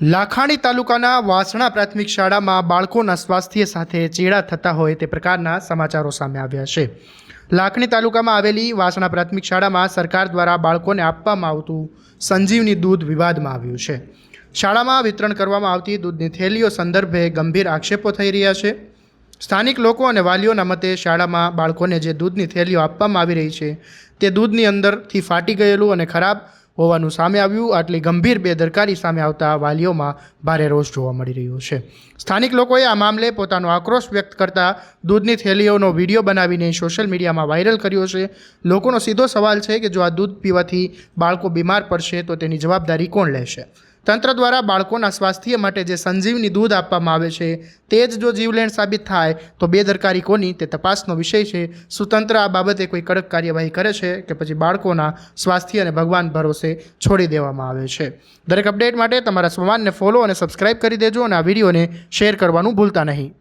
લાખાણી તાલુકાના વાસણા પ્રાથમિક શાળામાં બાળકોના સ્વાસ્થ્ય સાથે ચેડા થતા હોય તે પ્રકારના સમાચારો સામે આવ્યા છે। લાખણી તાલુકામાં આવેલી વાસણા પ્રાથમિક શાળામાં સરકાર દ્વારા બાળકોને આપવામાં આવતું સંજીવની દૂધ વિવાદમાં આવ્યું છે। શાળામાં વિતરણ કરવામાં આવતી દૂધની થેલીઓ સંદર્ભે ગંભીર આક્ષેપો થઈ રહ્યા છે। સ્થાનિક લોકો અને વાલીઓના મતે શાળામાં બાળકોને જે દૂધની થેલીઓ આપવામાં આવી રહી છે તે દૂધની અંદરથી ફાટી ગયેલું અને ખરાબ હોવાનું સામે આવ્યું। આટલી ગંભીર બેદરકારી સામે આવતા વાલીઓમાં ભારે રોષ જોવા મળી રહ્યો છે। સ્થાનિક લોકોએ આ મામલે પોતાનો આક્રોશ વ્યક્ત કરતા દૂધની થેલીઓનો વિડીયો બનાવીને સોશિયલ મીડિયામાં વાયરલ કર્યો છે। લોકોનો સીધો સવાલ છે કે જો આ દૂધ પીવાથી બાળકો બીમાર પડશે તો તેની જવાબદારી કોણ લેશે? તંત્ર દ્વારા બાળકોના સ્વાસ્થ્ય માટે જે સંજીવની દૂધ આપવામાં આવે છે તે જ જો જીવલેણ સાબિત થાય તો બેદરકારી કોની તે તપાસનો વિષય છે। શું તંત્ર આ બાબતે કોઈ કડક કાર્યવાહી કરે છે કે પછી બાળકોના સ્વાસ્થ્ય અને ભગવાન ભરોસે છોડી દેવામાં આવે છે? દરેક અપડેટ માટે તમારા સંવાદને ફોલો અને સબસ્ક્રાઇબ કરી દેજો અને આ વિડીયોને શેર કરવાનું ભૂલતા નહીં।